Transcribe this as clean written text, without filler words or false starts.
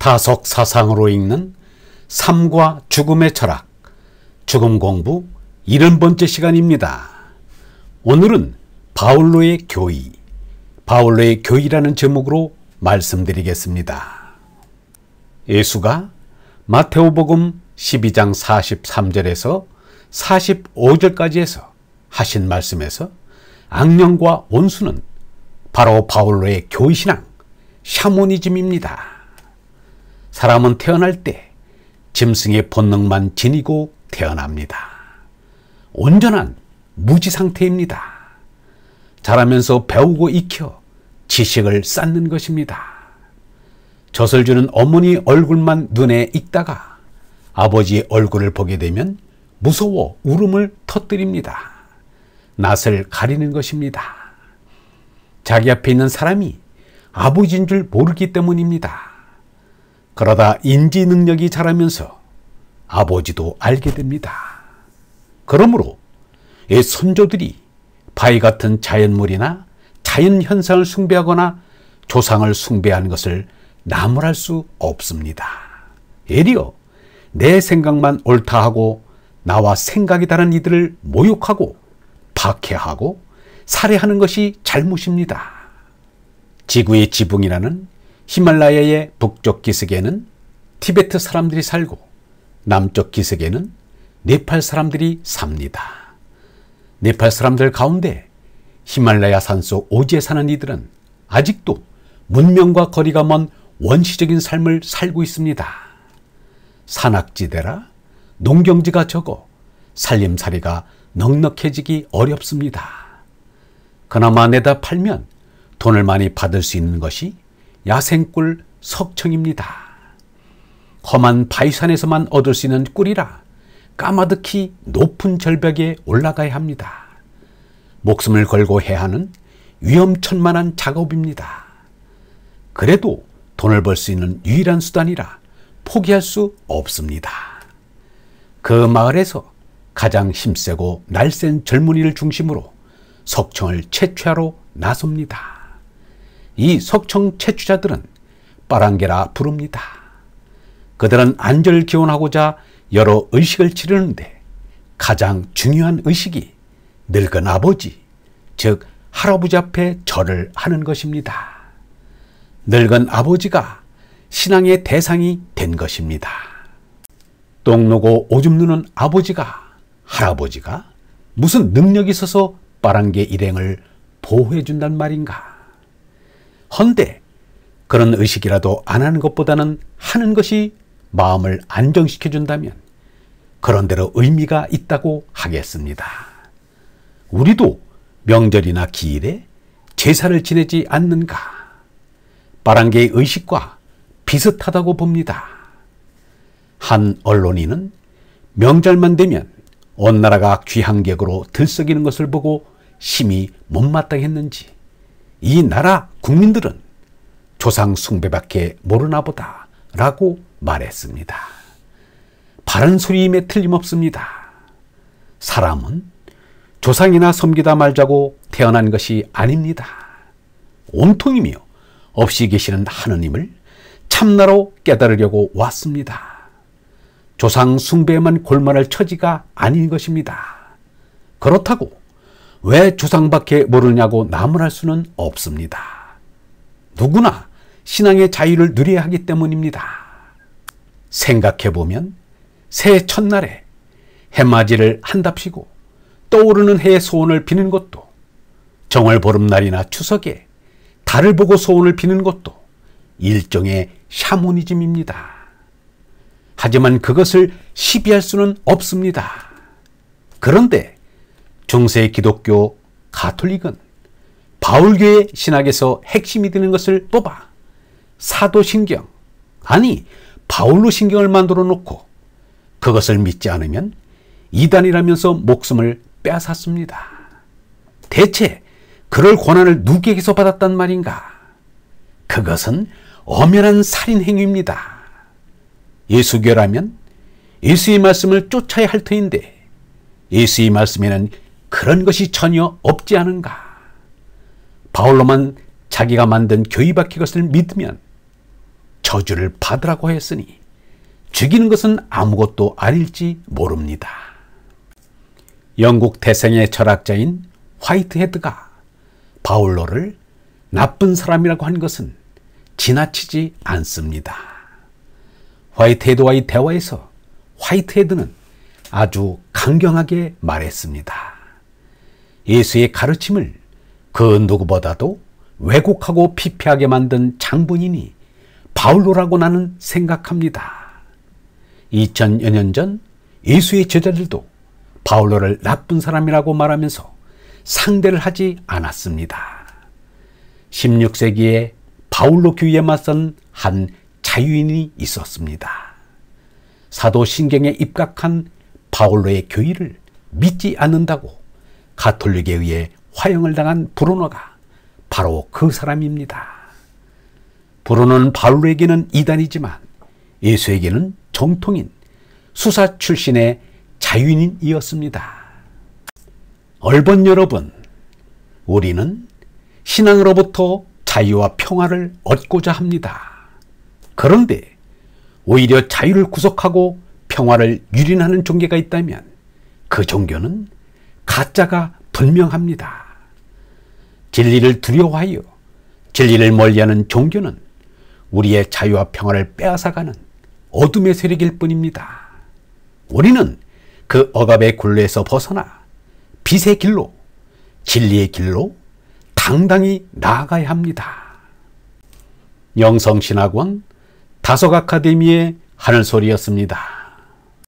다속 사상으로 읽는 삶과 죽음의 철학, 죽음 공부 70번째 시간입니다. 오늘은 바울로의 교의, 바울로의 교의라는 제목으로 말씀드리겠습니다. 예수가 마테오복음 12장 43절에서 45절까지에서 하신 말씀에서 악령과 원수는 바로 바울로의 교의신앙, 샤모니즘입니다. 사람은 태어날 때 짐승의 본능만 지니고 태어납니다. 온전한 무지 상태입니다. 자라면서 배우고 익혀 지식을 쌓는 것입니다. 젖을 주는 어머니 얼굴만 눈에 익다가 아버지의 얼굴을 보게 되면 무서워 울음을 터뜨립니다. 낯을 가리는 것입니다. 자기 앞에 있는 사람이 아버지인 줄 모르기 때문입니다. 그러다 인지 능력이 자라면서 아버지도 알게 됩니다. 그러므로 이 선조들이 바위 같은 자연물이나 자연현상을 숭배하거나 조상을 숭배하는 것을 나무랄 수 없습니다. 예리어 내 생각만 옳다 하고 나와 생각이 다른 이들을 모욕하고 박해하고 살해하는 것이 잘못입니다. 지구의 지붕이라는 히말라야의 북쪽 기슭에는 티베트 사람들이 살고 남쪽 기슭에는 네팔 사람들이 삽니다. 네팔 사람들 가운데 히말라야 산속 오지에 사는 이들은 아직도 문명과 거리가 먼 원시적인 삶을 살고 있습니다. 산악지대라 농경지가 적어 살림살이가 넉넉해지기 어렵습니다. 그나마 내다 팔면 돈을 많이 받을 수 있는 것이 야생꿀 석청입니다. 험한 바위산에서만 얻을 수 있는 꿀이라 까마득히 높은 절벽에 올라가야 합니다. 목숨을 걸고 해야 하는 위험천만한 작업입니다. 그래도 돈을 벌 수 있는 유일한 수단이라 포기할 수 없습니다. 그 마을에서 가장 힘세고 날쌘 젊은이를 중심으로 석청을 채취하러 나섭니다. 이 석청 채취자들은 빠랑게라 부릅니다. 그들은 안전을 기원하고자 여러 의식을 치르는데 가장 중요한 의식이 늙은 아버지, 즉 할아버지 앞에 절을 하는 것입니다. 늙은 아버지가 신앙의 대상이 된 것입니다. 똥 누고 오줌 누는 아버지가, 할아버지가 무슨 능력이 있어서 빠랑게 일행을 보호해 준단 말인가? 헌데 그런 의식이라도 안 하는 것보다는 하는 것이 마음을 안정시켜 준다면 그런대로 의미가 있다고 하겠습니다. 우리도 명절이나 기일에 제사를 지내지 않는가? 빠랑게의 의식과 비슷하다고 봅니다. 한 언론인은 명절만 되면 온 나라가 귀향객으로 들썩이는 것을 보고 심히 못마땅했는지 이 나라 국민들은 조상 숭배밖에 모르나 보다 라고 말했습니다. 바른 소리임에 틀림없습니다. 사람은 조상이나 섬기다 말자고 태어난 것이 아닙니다. 온통이며 없이 계시는 하느님을 참나로 깨달으려고 왔습니다. 조상 숭배에만 골몰할 처지가 아닌 것입니다. 그렇다고 왜 조상밖에 모르냐고 나무랄 수는 없습니다. 누구나 신앙의 자유를 누려야 하기 때문입니다. 생각해보면 새해 첫날에 해맞이를 한답시고 떠오르는 해의 소원을 비는 것도, 정월 보름날이나 추석에 달을 보고 소원을 비는 것도 일종의 샤모니즘입니다. 하지만 그것을 시비할 수는 없습니다. 그런데 중세 기독교 가톨릭은 바울교의 신학에서 핵심이 되는 것을 뽑아 사도신경, 아니 바울로 신경을 만들어 놓고 그것을 믿지 않으면 이단이라면서 목숨을 빼앗았습니다. 대체 그럴 권한을 누구에게서 받았단 말인가? 그것은 엄연한 살인 행위입니다. 예수교라면 예수의 말씀을 쫓아야 할 터인데 예수의 말씀에는 그런 것이 전혀 없지 않은가? 바울로만 자기가 만든 교의밖에 것을 믿으면 저주를 받으라고 하였으니 죽이는 것은 아무것도 아닐지 모릅니다. 영국 태생의 철학자인 화이트헤드가 바울로를 나쁜 사람이라고 한 것은 지나치지 않습니다. 화이트헤드와의 대화에서 화이트헤드는 아주 강경하게 말했습니다. 예수의 가르침을 그 누구보다도 왜곡하고 피폐하게 만든 장본인이 바울로라고 나는 생각합니다. 2000여 년 전 예수의 제자들도 바울로를 나쁜 사람이라고 말하면서 상대를 하지 않았습니다. 16세기에 바울로 교회에 맞선 한 자유인이 있었습니다. 사도신경에 입각한 바울로의 교의를 믿지 않는다고 가톨릭에 의해 화형을 당한 브루노가 바로 그 사람입니다. 브루노는 바울로에게는 이단이지만 예수에게는 정통인 수사 출신의 자유인이었습니다. 얼번 여러분, 우리는 신앙으로부터 자유와 평화를 얻고자 합니다. 그런데 오히려 자유를 구속하고 평화를 유린하는 종교가 있다면 그 종교는 가짜가 분명합니다. 진리를 두려워하여 진리를 멀리하는 종교는 우리의 자유와 평화를 빼앗아가는 어둠의 세력일 뿐입니다. 우리는 그 억압의 굴레에서 벗어나 빛의 길로, 진리의 길로 당당히 나아가야 합니다. 영성신학원 다속아카데미의 하늘소리였습니다.